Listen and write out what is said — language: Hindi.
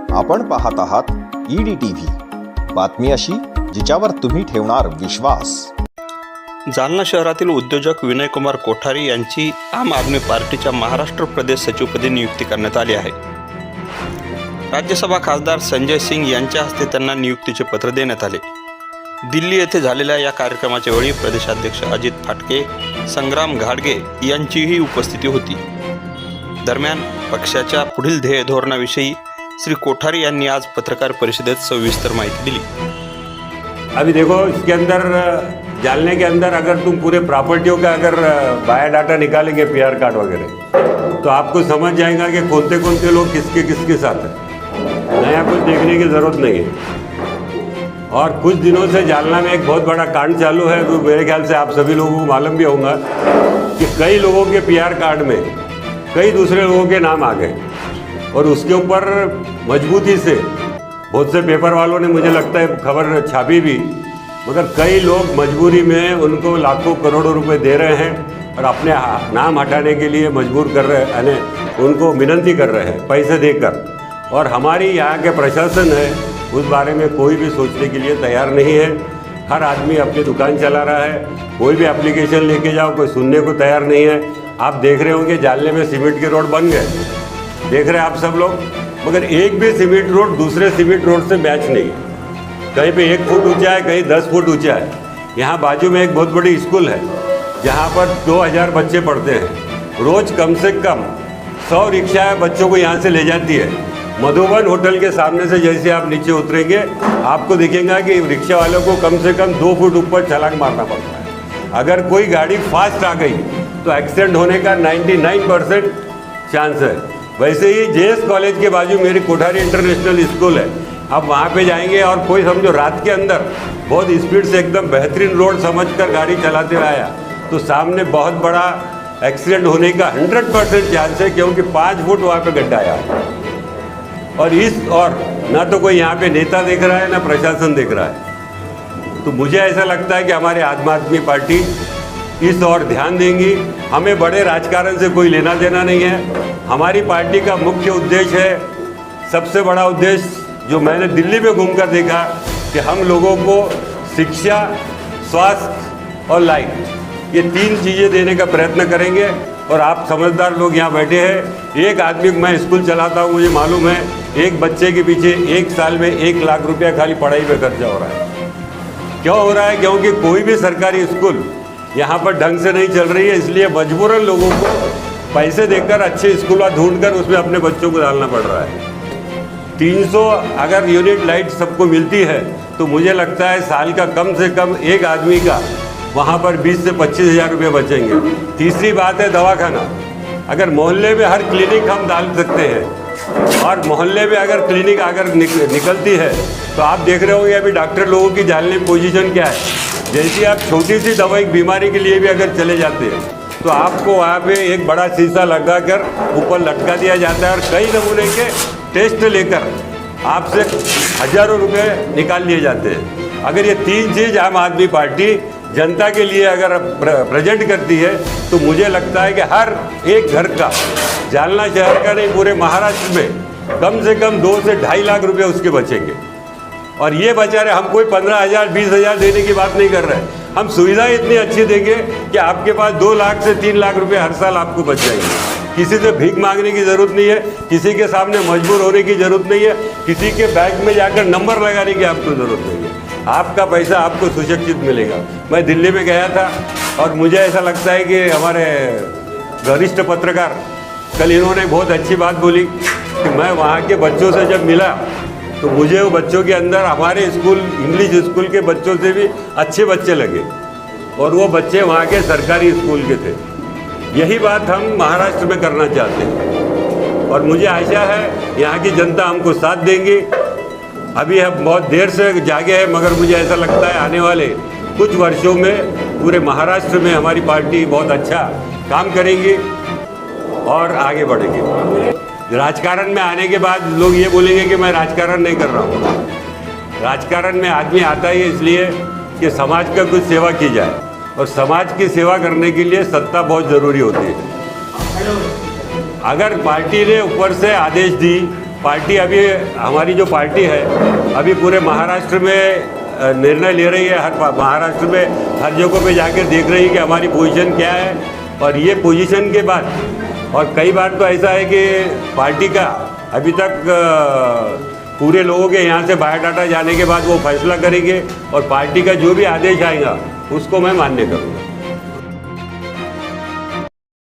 आपण पाहत आहात EDTV, बातमी अशी जिच्यावर तुम्ही ठेवणार विश्वास। जालना शहरातील उद्योजक विनयकुमार कोठारी यांची आम आदमी पार्टीच्या महाराष्ट्र प्रदेश सचिवपदी नियुक्ती करण्यात आली आहे। राज्यसभा खासदार संजय सिंग यांच्या हस्ते त्यांना नियुक्तीचे पत्र देण्यात आले। दिल्ली येथे झालेल्या या कार्यक्रमाच्या वेळी प्रदेशाध्यक्ष अजित फाटके, संग्राम घाडगे यांचीही उपस्थिती होती। दरम्यान पक्षाच्या पुढील ध्येय धोरणाविषयी श्री कोठारी यांनी आज पत्रकार परिषदेत सविस्तर माहिती दिली। अभी देखो, इसके अंदर जालने के अंदर अगर तुम पूरे प्रॉपर्टियों का अगर बायोडाटा निकालेंगे, पीआर कार्ड वगैरह, तो आपको समझ जाएगा कि कौन से लोग किसके साथ हैं। नया कुछ देखने की ज़रूरत नहीं है। और कुछ दिनों से जालना में एक बहुत बड़ा कांड चालू है, तो मेरे ख्याल से आप सभी लोगों को मालूम भी होगा कि कई लोगों के पीआर कार्ड में कई दूसरे लोगों के नाम आ गए, और उसके ऊपर मजबूती से बहुत से पेपर वालों ने, मुझे लगता है, खबर छापी भी, मगर कई लोग मजबूरी में उनको लाखों करोड़ों रुपए दे रहे हैं और अपने नाम हटाने के लिए मजबूर कर रहे हैं, यानी उनको विनती कर रहे हैं पैसे देकर। और हमारी यहाँ के प्रशासन है, उस बारे में कोई भी सोचने के लिए तैयार नहीं है। हर आदमी अपनी दुकान चला रहा है, कोई भी एप्लीकेशन लेके जाओ, कोई सुनने को तैयार नहीं है। आप देख रहे होंगे जालने में सीमेंट के रोड बन गए, देख रहे हैं आप सब लोग, मगर एक भी सीमेंट रोड दूसरे सीमेंट रोड से मैच नहीं है। कहीं पे 1 फुट ऊंचा है, कहीं 10 फुट ऊंचा है। यहाँ बाजू में एक बहुत बड़ी स्कूल है जहाँ पर 2000 बच्चे पढ़ते हैं। रोज़ कम से कम 100 रिक्शाएँ बच्चों को यहाँ से ले जाती है। मधुबन होटल के सामने से जैसे आप नीचे उतरेंगे, आपको दिखेगा कि रिक्शा वालों को कम से कम 2 फुट ऊपर छलांग मारना पड़ता है। अगर कोई गाड़ी फास्ट आ गई तो एक्सीडेंट होने का 99% चांस है। वैसे ही JS कॉलेज के बाजू मेरी कोठारी इंटरनेशनल स्कूल है। आप वहाँ पे जाएंगे और कोई समझो रात के अंदर बहुत स्पीड से एकदम बेहतरीन रोड समझकर गाड़ी चलाते हुए आया तो सामने बहुत बड़ा एक्सीडेंट होने का 100% चांस है, क्योंकि 5 फुट वहाँ पे गड्ढा आया। और ना तो कोई यहाँ पे नेता देख रहा है, ना प्रशासन देख रहा है। तो मुझे ऐसा लगता है कि हमारे आम आदमी पार्टी इस और ध्यान देंगी। हमें बड़े राजकारण से कोई लेना देना नहीं है। हमारी पार्टी का मुख्य उद्देश्य है, सबसे बड़ा उद्देश्य जो मैंने दिल्ली में घूमकर देखा, कि हम लोगों को शिक्षा, स्वास्थ्य और लाइट, ये 3 चीज़ें देने का प्रयत्न करेंगे। और आप समझदार लोग यहाँ बैठे हैं। एक आदमी, मैं स्कूल चलाता हूँ, मुझे मालूम है, एक बच्चे के पीछे 1 साल में 1 लाख रुपया खाली पढ़ाई में खर्चा हो रहा है। क्यों हो रहा है? क्योंकि कोई भी सरकारी स्कूल यहाँ पर ढंग से नहीं चल रही है, इसलिए मजबूरन लोगों को पैसे देकर अच्छे स्कूल ढूंढकर उसमें अपने बच्चों को डालना पड़ रहा है। 300 अगर यूनिट लाइट सबको मिलती है तो मुझे लगता है साल का कम से कम एक आदमी का वहाँ पर 20 से 25 हज़ार रुपये बचेंगे। तीसरी बात है दवाखाना। अगर मोहल्ले में हर क्लिनिक हम डाल सकते हैं, और मोहल्ले में अगर क्लिनिक अगर निकलती है, तो आप देख रहे होंगे अभी डॉक्टर लोगों की जालने पोजीशन क्या है। जैसे आप छोटी सी दवाई बीमारी के लिए भी अगर चले जाते हैं तो आपको वहाँ पे एक बड़ा शीशा लगाकर ऊपर लटका दिया जाता है, और कई नमूने के टेस्ट लेकर आपसे हज़ारों रुपए निकाल लिए जाते हैं। अगर ये 3 चीज़ आम आदमी पार्टी जनता के लिए अगर प्रेजेंट करती है, तो मुझे लगता है कि हर एक घर का, जालना शहर का नहीं, पूरे महाराष्ट्र में कम से कम 2 से 2.5 लाख रुपए उसके बचेंगे। और ये बचा रहे, हम कोई 15,000 20,000 देने की बात नहीं कर रहे हैं। हम सुविधाएं इतनी अच्छी देंगे कि आपके पास 2 लाख से 3 लाख रुपए हर साल आपको बच जाएंगे। किसी से भीख मांगने की ज़रूरत नहीं है, किसी के सामने मजबूर होने की ज़रूरत नहीं है, किसी के बैंक में जाकर नंबर लगाने की आपको ज़रूरत नहीं है। आपका पैसा आपको सुरक्षित मिलेगा। मैं दिल्ली में गया था और मुझे ऐसा लगता है कि हमारे वरिष्ठ पत्रकार, कल इन्होंने बहुत अच्छी बात बोली कि मैं वहाँ के बच्चों से जब मिला तो मुझे वो बच्चों के अंदर हमारे स्कूल, इंग्लिश स्कूल के बच्चों से भी अच्छे बच्चे लगे, और वो बच्चे वहाँ के सरकारी स्कूल के थे। यही बात हम महाराष्ट्र में करना चाहते हैं, और मुझे आशा है यहाँ की जनता हमको साथ देंगी। अभी हम बहुत देर से जागे हैं, मगर मुझे ऐसा लगता है आने वाले कुछ वर्षों में पूरे महाराष्ट्र में हमारी पार्टी बहुत अच्छा काम करेगी और आगे बढ़ेगी। राजकारण में आने के बाद लोग ये बोलेंगे कि मैं राजकारण नहीं कर रहा हूँ। राजकारण में आदमी आता ही इसलिए कि समाज का कुछ सेवा की जाए, और समाज की सेवा करने के लिए सत्ता बहुत ज़रूरी होती है। अगर पार्टी ने ऊपर से आदेश दी पार्टी अभी हमारी जो पार्टी है अभी पूरे महाराष्ट्र में निर्णय ले रही है, हर महाराष्ट्र में हर जगह पे जाकर देख रही है कि हमारी पोजीशन क्या है। और ये पोजीशन के बाद, और कई बार तो ऐसा है कि पार्टी का अभी तक पूरे लोगों के यहाँ से बायोडाटा जाने के बाद वो फैसला करेंगे और पार्टी का जो भी आदेश आएगा उसको मैं मान्य करूँगा।